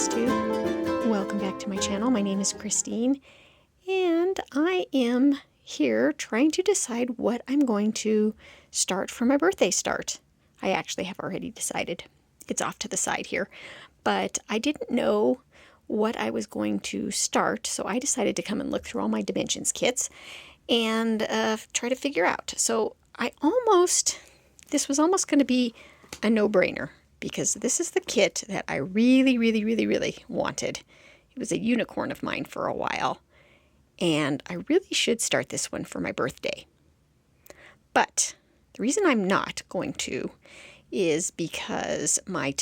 FlosstTube. Welcome back to my channel. My name is Christine, and I am here trying to decide what I'm going to start for my birthday start. I actually have already decided. It's off to the side here, but I didn't know what I was going to start, so I decided to come and look through all my dimensions kits and try to figure out. So this was almost going to be a no-brainer, because this is the kit that I really wanted. It was a unicorn of mine for a while, and I really should start this one for my birthday. But the reason I'm not going to is because my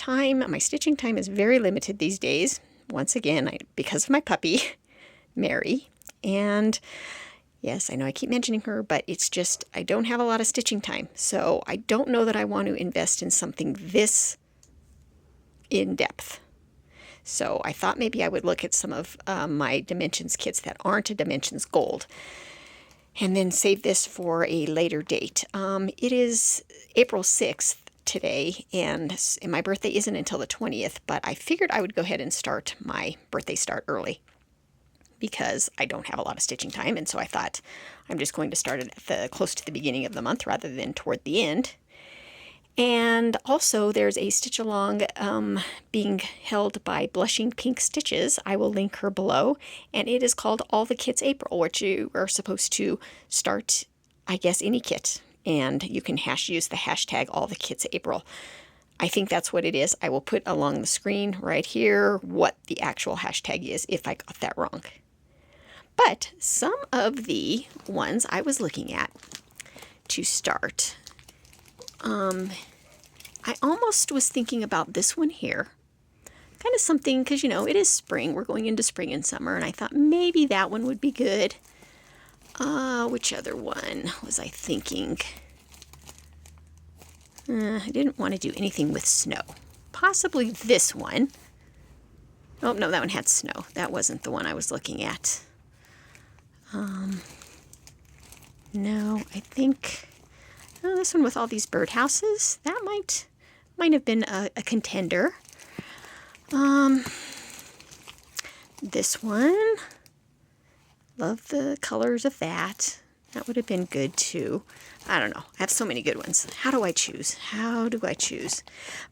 stitching time is very limited these days. Once again, because of my puppy, Mary. And yes, I know I keep mentioning her, but it's just I don't have a lot of stitching time. So I don't know that I want to invest in something this in depth. So I thought maybe I would look at some of my dimensions kits that aren't a dimensions gold, and then save this for a later date. It is April 6th today, and my birthday isn't until the 20th, but I figured I would go ahead and start my birthday start early because I don't have a lot of stitching time, and so I thought I'm just going to start it at close to the beginning of the month rather than toward the end. And also there's a stitch along being held by Blushing Pink Stitches. I will link her below, and it is called All the Kits April, which you are supposed to start, I guess, any kit, and you can use the hashtag All the Kits April. I think that's what it is. I will put along the screen right here what the actual hashtag is if I got that wrong. But some of the ones I was looking at to start, I almost was thinking about this one here. Kind of something, because, you know, it is spring. We're going into spring and summer, and I thought maybe that one would be good. Which other one was I thinking? I didn't want to do anything with snow. Possibly this one. Oh, no, that one had snow. That wasn't the one I was looking at. No, I think... Oh, this one with all these birdhouses, that might have been a contender. This one, love the colors of that. That would have been good too. I don't know. I have so many good ones. How do I choose?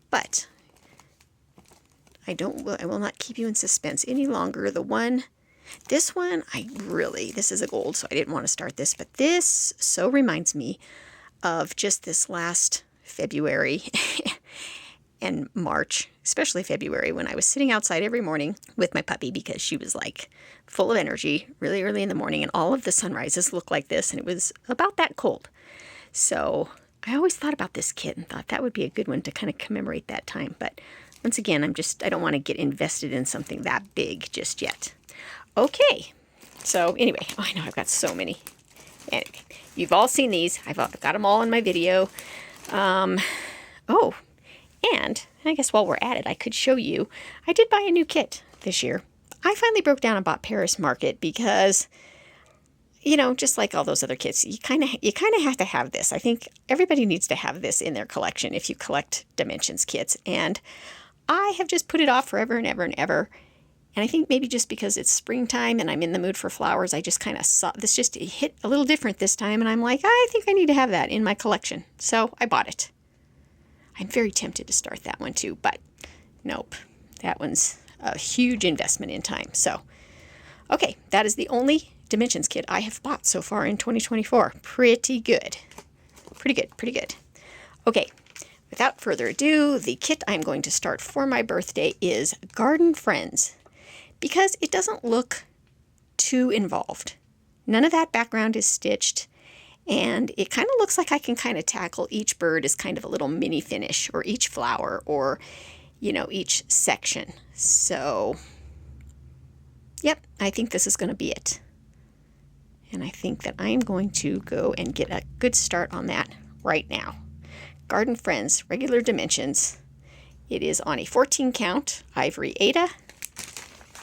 But I will not keep you in suspense any longer. This one, this is a gold, so I didn't want to start this, but this so reminds me of just this last February and March, especially February, when I was sitting outside every morning with my puppy because she was like full of energy really early in the morning, and all of the sunrises looked like this, and it was about that cold. So I always thought about this kit and thought that would be a good one to kind of commemorate that time. But once again, I don't want to get invested in something that big just yet. Okay, so anyway, I know I've got so many. Anyway, you've all seen these. I've got them all in my video. Oh, and I guess while we're at it, I could show you. I did buy a new kit this year. I finally broke down and bought Paris Market because, you know, just like all those other kits, you kind of have to have this. I think everybody needs to have this in their collection if you collect dimensions kits. And I have just put it off forever and ever and ever. And I think maybe just because it's springtime and I'm in the mood for flowers, I just kind of saw this just hit a little different this time. And I'm like, I think I need to have that in my collection. So I bought it. I'm very tempted to start that one too, but nope. That one's a huge investment in time. So, okay, that is the only dimensions kit I have bought so far in 2024. Pretty good. Pretty good. Okay, without further ado, the kit I'm going to start for my birthday is Garden Friends, because it doesn't look too involved. None of that background is stitched, and it kind of looks like I can kind of tackle each bird as kind of a little mini finish, or each flower, or, you know, each section. So, yep, I think this is going to be it. And I think that I'm going to go and get a good start on that right now. Garden Friends, regular dimensions. It is on a 14 count ivory Aida.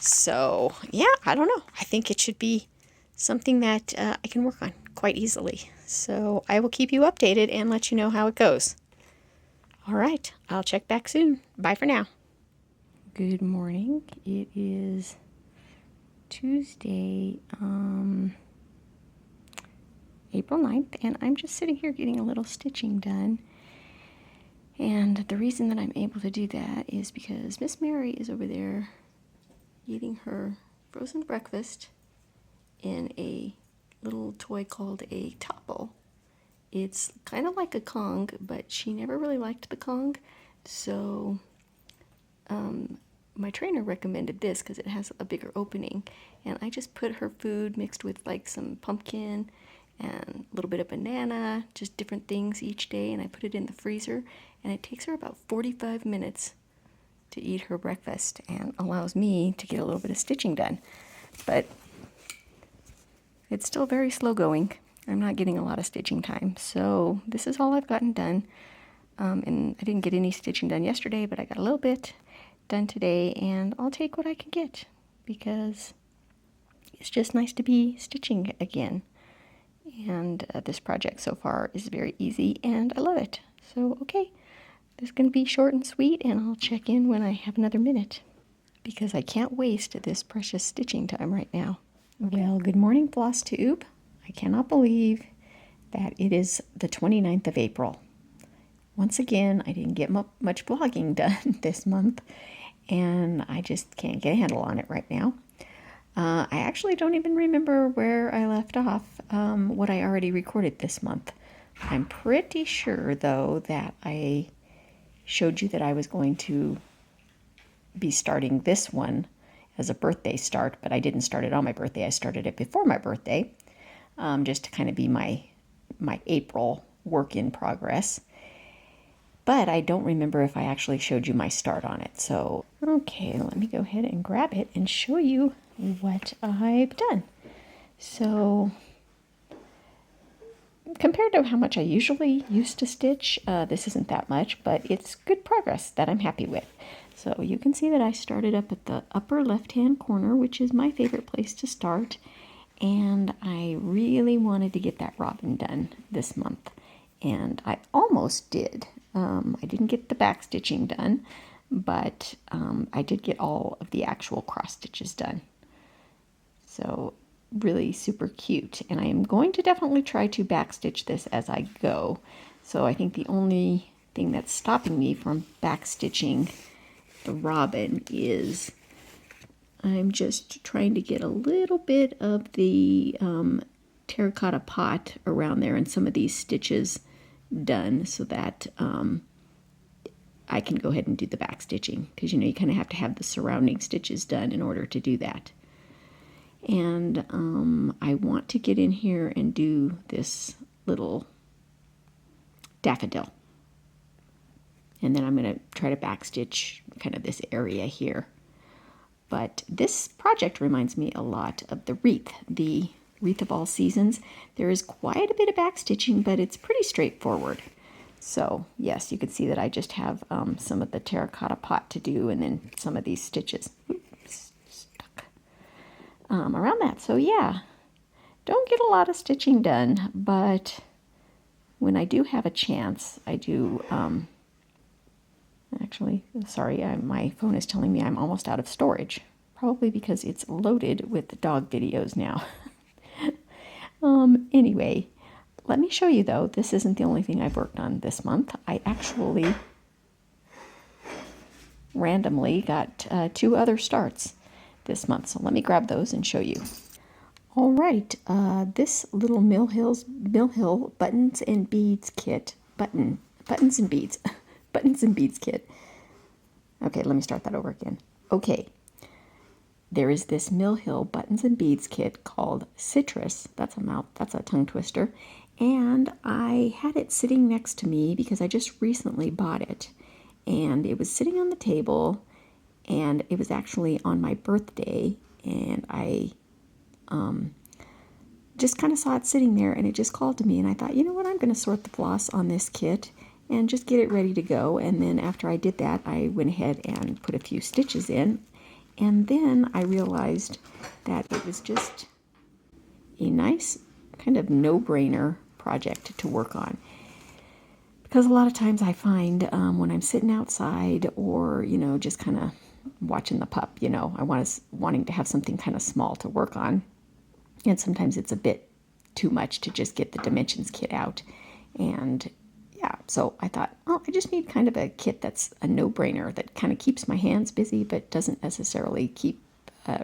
So, yeah, I don't know. I think it should be something that I can work on quite easily. So I will keep you updated and let you know how it goes. All right, I'll check back soon. Bye for now. Good morning. It is Tuesday, April 9th, and I'm just sitting here getting a little stitching done. And the reason that I'm able to do that is because Miss Mary is over there eating her frozen breakfast in a little toy called a topple. It's kind of like a Kong, but she never really liked the Kong, so my trainer recommended this because it has a bigger opening, and I just put her food mixed with like some pumpkin and a little bit of banana, just different things each day, and I put it in the freezer, and it takes her about 45 minutes to eat her breakfast and allows me to get a little bit of stitching done. But it's still very slow going. I'm not getting a lot of stitching time, so this is all I've gotten done. And I didn't get any stitching done yesterday, but I got a little bit done today, and I'll take what I can get because it's just nice to be stitching again. And this project so far is very easy, and I love it. So, okay, this is going to be short and sweet, and I'll check in when I have another minute because I can't waste this precious stitching time right now. Well, good morning, FlosstTube. I cannot believe that it is the 29th of April. Once again, I didn't get much vlogging done this month, and I just can't get a handle on it right now. I actually don't even remember where I left off, what I already recorded this month. I'm pretty sure, though, that I showed you that I was going to be starting this one as a birthday start, but I didn't start it on my birthday. I started it before my birthday, just to kind of be my April work in progress. But I don't remember if I actually showed you my start on it. So, okay, let me go ahead and grab it and show you what I've done. So, compared to how much I usually used to stitch, this isn't that much, but it's good progress that I'm happy with. So you can see that I started up at the upper left-hand corner, which is my favorite place to start. And I really wanted to get that robin done this month. And I almost did. I didn't get the back stitching done, but I did get all of the actual cross stitches done. So really super cute. And I am going to definitely try to back stitch this as I go. So I think the only thing that's stopping me from back stitching the robin is I'm just trying to get a little bit of the terracotta pot around there and some of these stitches done so that I can go ahead and do the back stitching, because you know you kind of have to have the surrounding stitches done in order to do that. And I want to get in here and do this little daffodil, and then I'm going to try to back stitch kind of this area here. But this project reminds me a lot of the wreath of all seasons. There is quite a bit of back stitching, but it's pretty straightforward. So yes, you can see that I just have some of the terracotta pot to do, and then some of these stitches stuck around that. So yeah, don't get a lot of stitching done, but when I do have a chance, I do. Actually, sorry, my phone is telling me I'm almost out of storage. Probably because it's loaded with dog videos now. Anyway, let me show you though, this isn't the only thing I've worked on this month. I actually randomly got 2 other starts this month. So let me grab those and show you. All right, this little Mill Hill buttons and beads kit, buttons and beads kit. Okay, let me start that over again. Okay, there is this Mill Hill buttons and beads kit called Citrus. That's a tongue twister. And I had it sitting next to me because I just recently bought it. And it was sitting on the table, and it was actually on my birthday, and I just kind of saw it sitting there, and it just called to me, and I thought, you know what, I'm going to sort the floss on this kit and just get it ready to go. And then after I did that, I went ahead and put a few stitches in, and then I realized that it was just a nice kind of no-brainer project to work on. Because a lot of times I find when I'm sitting outside or, you know, just kind of watching the pup, you know. I wanting to have something kind of small to work on. And sometimes it's a bit too much to just get the dimensions kit out. And yeah, so I thought, oh, I just need kind of a kit that's a no-brainer, that kind of keeps my hands busy but doesn't necessarily keep,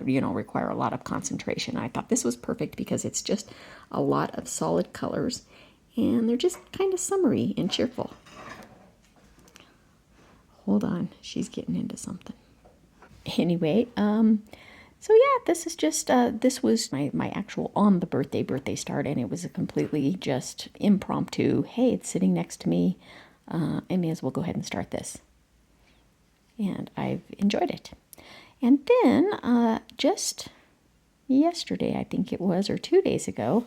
require a lot of concentration. I thought this was perfect because it's just a lot of solid colors and they're just kind of summery and cheerful. Hold on, she's getting into something. Anyway, so yeah, this is just, this was my actual on the birthday start, and it was a completely just impromptu, hey, it's sitting next to me, I may as well go ahead and start this. And I've enjoyed it. And then, just yesterday, I think it was, or 2 days ago,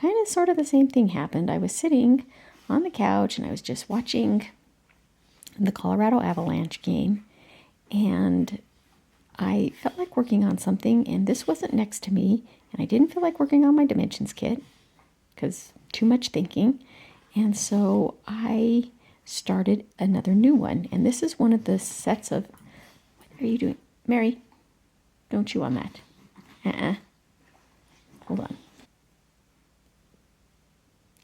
kind of sort of the same thing happened. I was sitting on the couch and I was just watching the Colorado Avalanche game, and I felt like working on something, and this wasn't next to me, and I didn't feel like working on my dimensions kit because too much thinking. And so I started another new one, and this is one of the sets of, what are you doing? Mary, don't chew on that. Hold on.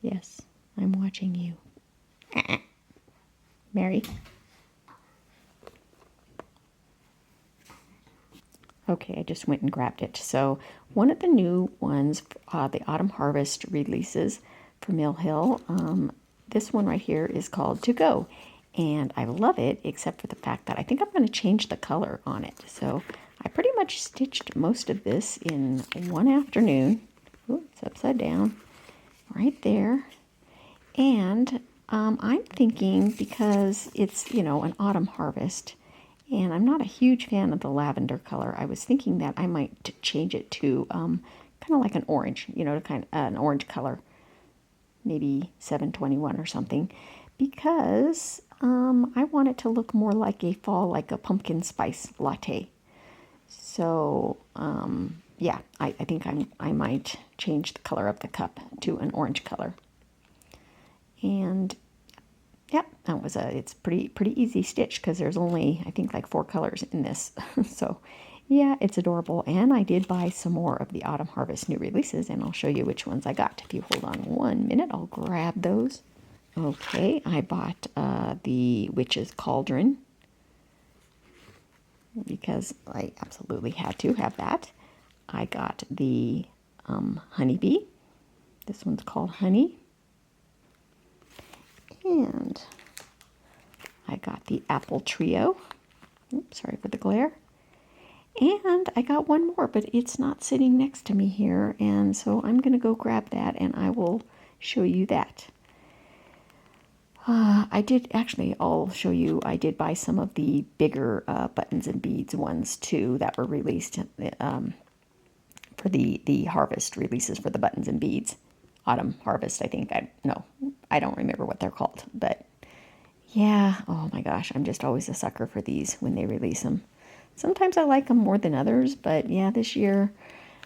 Yes, I'm watching you. Mary. Okay, I just went and grabbed it. So one of the new ones, the Autumn Harvest releases for Mill Hill, this one right here is called To Go. And I love it, except for the fact that I think I'm going to change the color on it. So I pretty much stitched most of this in one afternoon. Ooh, it's upside down right there. And I'm thinking, because it's, an autumn harvest, and I'm not a huge fan of the lavender color, I was thinking that I might change it to kind of like an orange, to kind of an orange color, maybe 721 or something, because I want it to look more like a fall, like a pumpkin spice latte. So yeah, I think I might change the color of the cup to an orange color. And yeah, it's pretty easy stitch, because there's only, I think, like 4 colors in this. So yeah, it's adorable. And I did buy some more of the Autumn Harvest new releases, and I'll show you which ones I got. If you hold on 1 minute, I'll grab those. Okay, I bought the Witch's Cauldron, because I absolutely had to have that. I got the Honeybee. This one's called Honey. And I got the Apple Trio. Oops, sorry for the glare. And I got one more, but it's not sitting next to me here. And so I'm going to go grab that, and I will show you that. I'll show you, I did buy some of the bigger buttons and beads ones too that were released for the harvest releases for the buttons and beads. Autumn Harvest, I think. I don't remember what they're called, but yeah, oh my gosh, I'm just always a sucker for these when they release them. Sometimes I like them more than others, but yeah, this year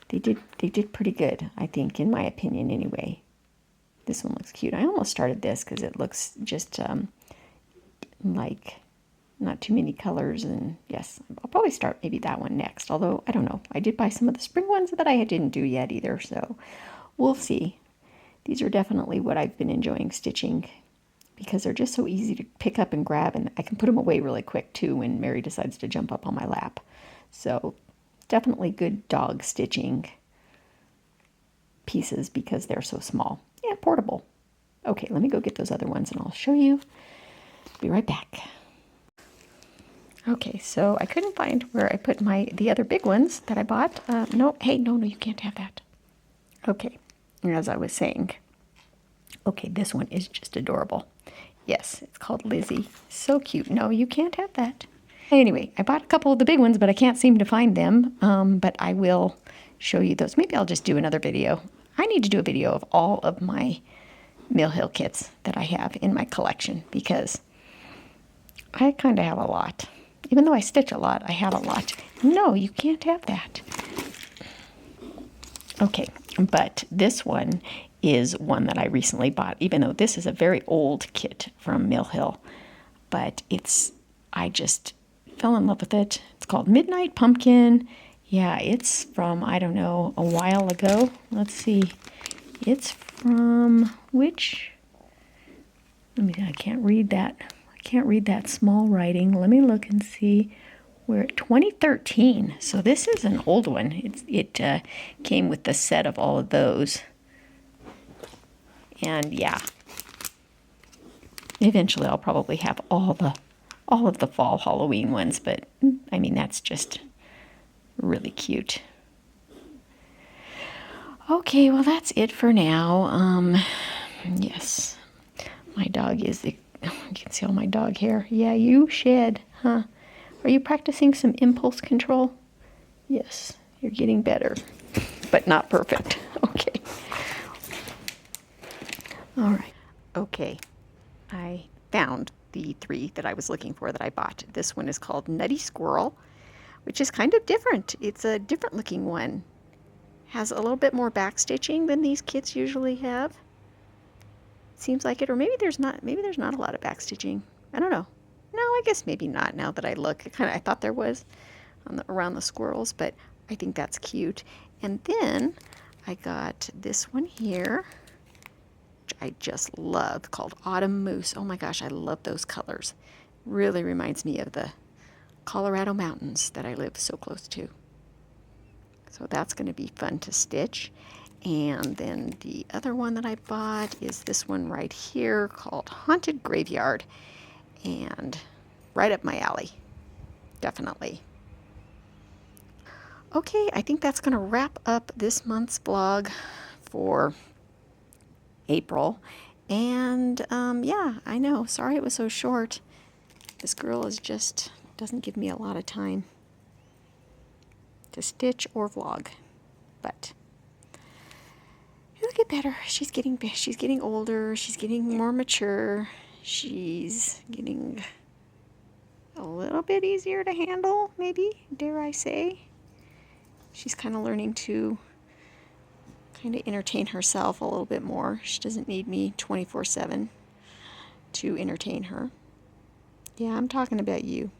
they did pretty good, I think, in my opinion anyway. This one looks cute. I almost started this because it looks just like not too many colors, and yes, I'll probably start maybe that one next, although I don't know. I did buy some of the spring ones that I didn't do yet either, so we'll see. These are definitely what I've been enjoying stitching, because they're just so easy to pick up and grab, and I can put them away really quick too when Mary decides to jump up on my lap. So definitely good dog stitching pieces because they're so small. Yeah, portable. Okay, let me go get those other ones and I'll show you. Be right back. Okay, so I couldn't find where I put the other big ones that I bought. No, you can't have that. Okay, as I was saying. Okay, this one is just adorable. Yes, it's called Lizzie. So cute. No, you can't have that. Anyway, I bought a couple of the big ones, but I can't seem to find them. But I will show you those. Maybe I'll just do another video. I need to do a video of all of my Mill Hill kits that I have in my collection, because I kind of have a lot. Even though I stitch a lot, I have a lot. No, you can't have that. Okay, but this one is one that I recently bought, even though this is a very old kit from Mill Hill. But I just fell in love with it. It's called Midnight Pumpkin. Yeah, it's from, I don't know, a while ago. Let's see. It's from which? I can't read that. I can't read that small writing. Let me look and see. We're at 2013. So this is an old one. It came with the set of all of those. And yeah. Eventually I'll probably have all of the fall Halloween ones, but I mean that's just really cute. Okay, well that's it for now. Yes, my dog is you can see all my dog hair. Yeah, you shed, huh? Are you practicing some impulse control? Yes, you're getting better, but not perfect. Okay. All right. Okay, I found the 3 that I was looking for that I bought. This one is called Nutty Squirrel, which is kind of different. It's a different looking one. Has a little bit more back stitching than these kits usually have. Seems like it, or maybe there's not a lot of back stitching. I don't know. No, I guess maybe not now that I look. I thought there was around the squirrels, but I think that's cute. And then I got this one here, which I just love, called Autumn Moose. Oh my gosh, I love those colors. Really reminds me of the Colorado mountains that I live so close to. So that's going to be fun to stitch. And then the other one that I bought is this one right here called Haunted Graveyard. And right up my alley, definitely. Okay, I think that's going to wrap up this month's blog for April. And yeah, I know, sorry it was so short. This girl doesn't give me a lot of time to stitch or vlog, but it'll get better. She's getting older. She's getting more mature. She's getting a little bit easier to handle, maybe, dare I say. She's kind of learning to kind of entertain herself a little bit more. She doesn't need me 24/7 to entertain her. Yeah, I'm talking about you.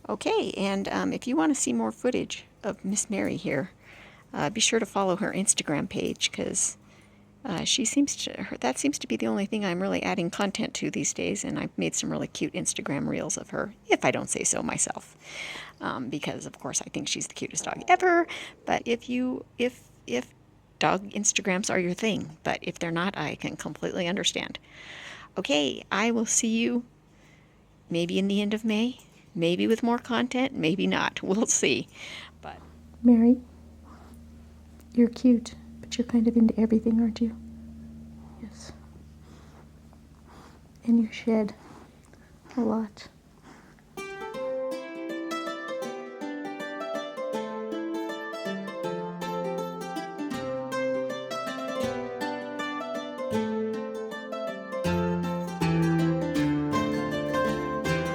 Okay, and if you want to see more footage of Miss Mary here, be sure to follow her Instagram page, because that seems to be the only thing I'm really adding content to these days, and I've made some really cute Instagram reels of her, if I don't say so myself, because of course I think she's the cutest dog ever. But if dog Instagrams are your thing, but if they're not, I can completely understand. Okay, I will see you maybe in the end of May, maybe with more content, maybe not. We'll see. But Mary, you're cute, but you're kind of into everything, aren't you? Yes. And you shed a lot.